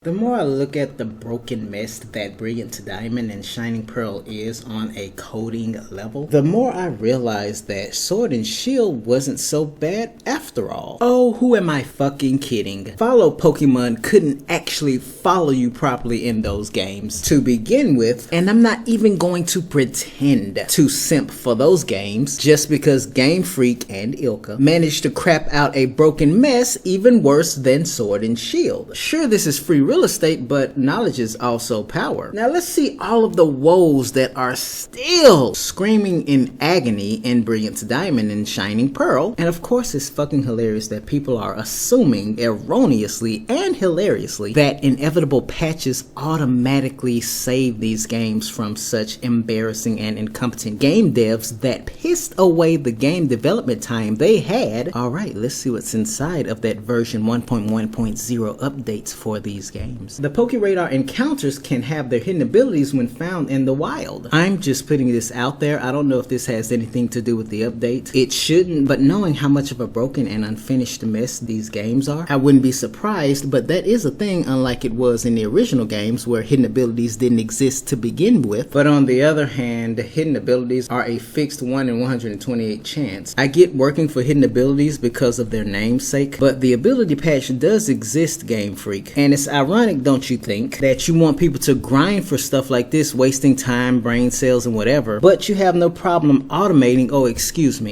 The more I look at the broken mess that Brilliant Diamond and Shining Pearl is on a coding level, the more I realize that Sword and Shield wasn't so bad after all. Oh, who am I fucking kidding? Follow Pokemon couldn't actually follow you properly in those games to begin with, and I'm not even going to pretend to simp for those games just because Game Freak and Ilka managed to crap out a broken mess even worse than Sword and Shield. Sure, this is free real estate, but knowledge is also power. Now let's see all of the woes that are still screaming in agony in Brilliant Diamond and Shining Pearl. And of course it's fucking hilarious that people are assuming erroneously and hilariously that inevitable patches automatically save these games from such embarrassing and incompetent game devs that pissed away the game development time they had. Alright, let's see what's inside of that version 1.1.0 updates for these games. The PokeRadar encounters can have their hidden abilities when found in the wild. I'm just putting this out there. I don't know if this has anything to do with the update. It shouldn't, but knowing how much of a broken and unfinished mess these games are, I wouldn't be surprised, but that is a thing, unlike it was in the original games where hidden abilities didn't exist to begin with. But on the other hand, hidden abilities are a fixed 1 in 128 chance. I get working for hidden abilities because of their namesake, but the ability patch does exist, Game Freak, and it's ironic, don't you think, that you want people to grind for stuff like this, wasting time, brain cells, and whatever, but you have no problem automating,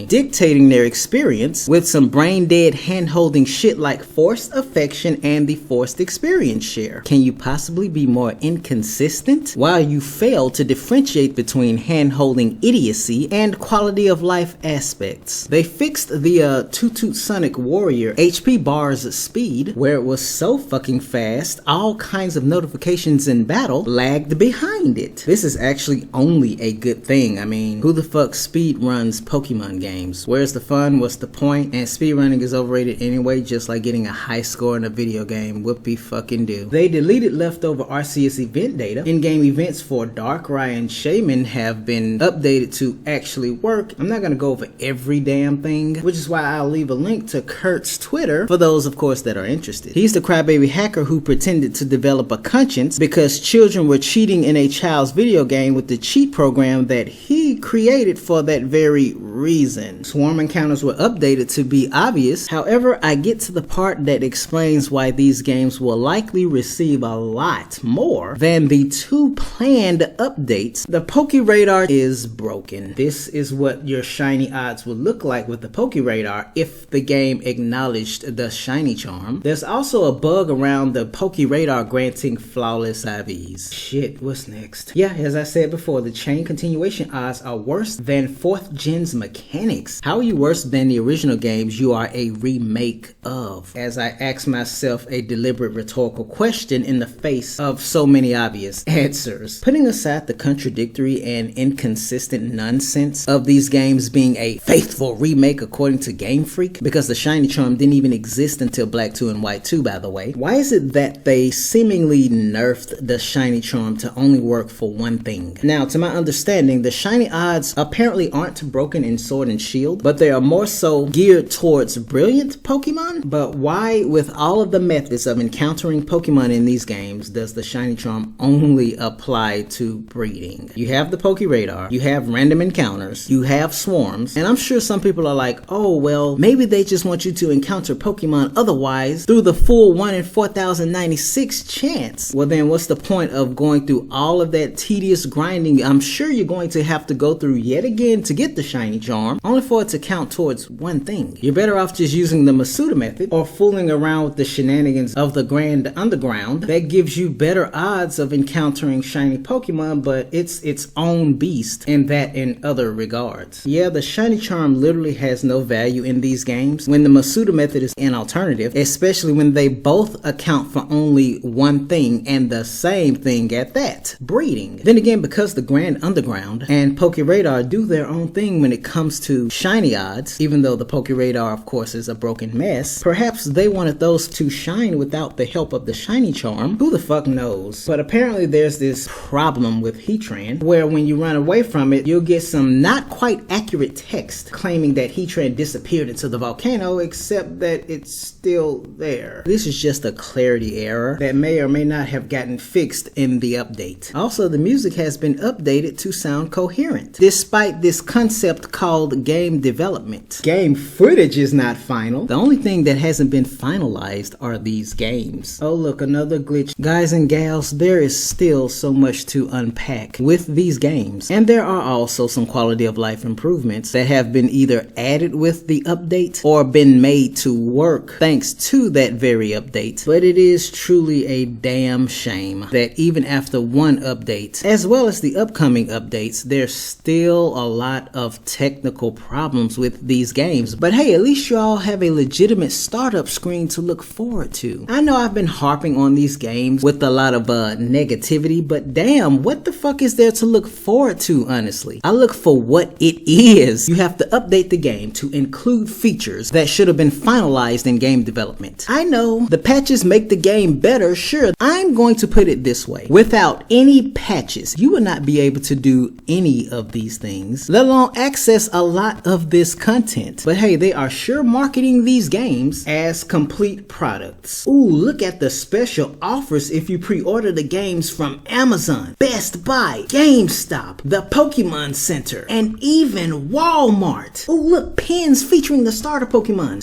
dictating their experience with some brain dead hand-holding shit like forced affection and the forced experience share. Can you possibly be more inconsistent? While you fail to differentiate between hand-holding idiocy and quality of life aspects. They fixed the Toot Sonic Warrior HP bars speed, where it was so fucking fast, all kinds of notifications in battle lagged behind it. This is actually only a good thing. I mean, who the fuck speed runs Pokemon games? Where's the fun? What's the point? And speedrunning is overrated anyway, just like getting a high score in a video game. Whoopie fucking do. They deleted leftover Arceus event data. In-game events for Darkrai and Shaman have been updated to actually work. I'm not gonna go over every damn thing, which is why I'll leave a link to Kurt's Twitter for those, of course, that are interested. He's the crybaby hacker who pretended to develop a conscience because children were cheating in a child's video game with the cheat program that he created for that very reason. Swarm encounters were updated to be obvious. However, I get to the part that explains why these games will likely receive a lot more than the 2 planned updates. The PokeRadar is broken. This is what your shiny odds would look like with the PokeRadar if the game acknowledged the shiny charm. There's also a bug around the PokeRadar granting flawless IVs. Shit, what's next? Yeah, as I said before, the chain continuation odds are worse than 4th gen's mechanics. How are you worse than the original games you are a remake of? As I ask myself a deliberate rhetorical question in the face of so many obvious answers. Putting aside the contradictory and inconsistent nonsense of these games being a faithful remake according to Game Freak, because the shiny charm didn't even exist until Black 2 and White 2, by the way, why is it that they seemingly nerfed the shiny charm to only work for one thing? Now, to my understanding, the shiny odds apparently aren't broken in Sword and Shield, but they are more so geared towards brilliant Pokemon. But why, with all of the methods of encountering Pokemon in these games, does the shiny charm only apply to breeding? You have the PokeRadar, you have random encounters, you have swarms, and I'm sure some people are like, oh well, maybe they just want you to encounter Pokemon otherwise through the full 1 in 4,096 chance. Well then, what's the point of going through all of that tedious grinding I'm sure you're going to have to go through yet again to get the shiny charm, only for it to count towards one thing? You're better off just using the Masuda method or fooling around with the shenanigans of the Grand Underground. That gives you better odds of encountering shiny Pokemon, but it's its own beast in that and other regards. Yeah, the shiny charm literally has no value in these games when the Masuda method is an alternative, especially when they both account for only one thing and the same thing at that, breeding. Then again, because the Grand Underground and PokeRadar do their own thing when it comes comes to shiny odds, even though the PokeRadar of course is a broken mess, perhaps they wanted those to shine without the help of the shiny charm. Who the fuck knows? But apparently there's this problem with Heatran where when you run away from it, you'll get some not quite accurate text claiming that Heatran disappeared into the volcano, except that it's still there. This is just a clarity error that may or may not have gotten fixed in the update. Also, the music has been updated to sound coherent, despite this concept called game development. Game footage is not final. The only thing that hasn't been finalized are these games. Oh look, another glitch. Guys and gals, there is still so much to unpack with these games. And there are also some quality of life improvements that have been either added with the update or been made to work thanks to that very update. But it is truly a damn shame that even after one update, as well as the upcoming updates, there's still a lot of technical problems with these games. But hey, at least you all have a legitimate startup screen to look forward to. I know I've been harping on these games with a lot of negativity, but damn, what the fuck is there to look forward to, honestly? I look for what it is. You have to update the game to include features that should have been finalized in game development. I know the patches make the game better, sure. I'm going to put it this way. Without any patches, you would not be able to do any of these things, let alone access a lot of this content. But hey, they are sure marketing these games as complete products. Ooh, look at the special offers if you pre-order the games from Amazon, Best Buy, GameStop, the Pokemon Center, and even Walmart. Ooh, look, pins featuring the starter Pokemon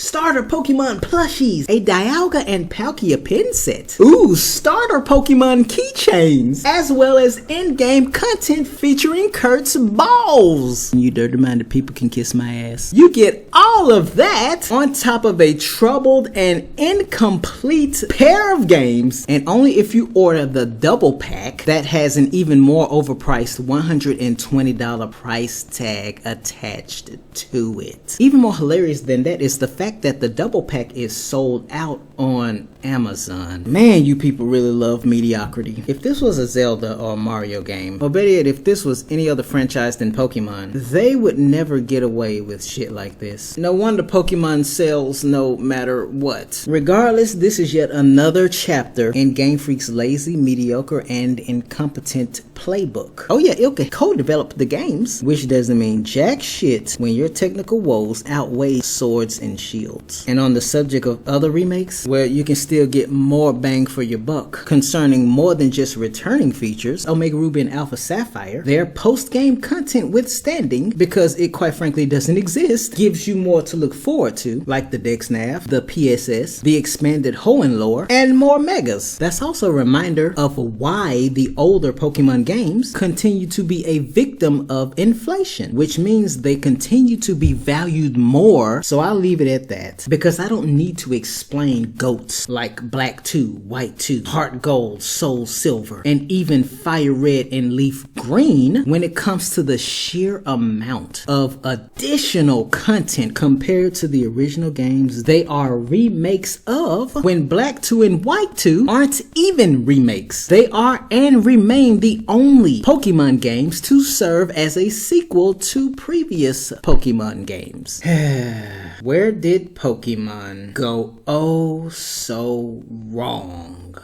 plushies, a Dialga and Palkia pin set. Ooh, starter Pokemon keychains, as well as in-game content featuring Kurt's balls. You dirty-minded people can kiss my ass. You get all of that on top of a troubled and incomplete pair of games, and only if you order the double pack that has an even more overpriced $120 price tag attached to it. Even more hilarious than that is the fact that the double pack is sold out on Amazon. Man, you people really love mediocrity. If this was a Zelda or Mario game, or better yet, if this was any other franchise than Pokemon, they would never get away with shit like this. No wonder Pokemon sells no matter what. Regardless, this is yet another chapter in Game Freak's lazy, mediocre, and incompetent playbook. Oh yeah, Ilka co-developed the games, which doesn't mean jack shit when your technical woes outweigh Swords and Shields. And on the subject of other remakes, where you can still get more bang for your buck concerning more than just returning features, Omega Ruby and Alpha Sapphire, their post-game content withstanding, because it quite frankly doesn't exist, gives you more to look forward to, like the Dexnav, the PSS, the expanded Hoenn lore, and more megas. That's also a reminder of why the older Pokemon games continue to be a victim of inflation, which means they continue to be valued more. So I'll leave it at that, because I don't need to explain goats like Black 2, White 2, Heart Gold, Soul Silver, and even Fire Red and Leaf Green when it comes to the sheer amount of additional content compared to the original games they are remakes of, when Black 2 and White 2 aren't even remakes. They are and remain the only Pokemon games to serve as a sequel to previous Pokemon games. Where did Pokemon go oh so wrong?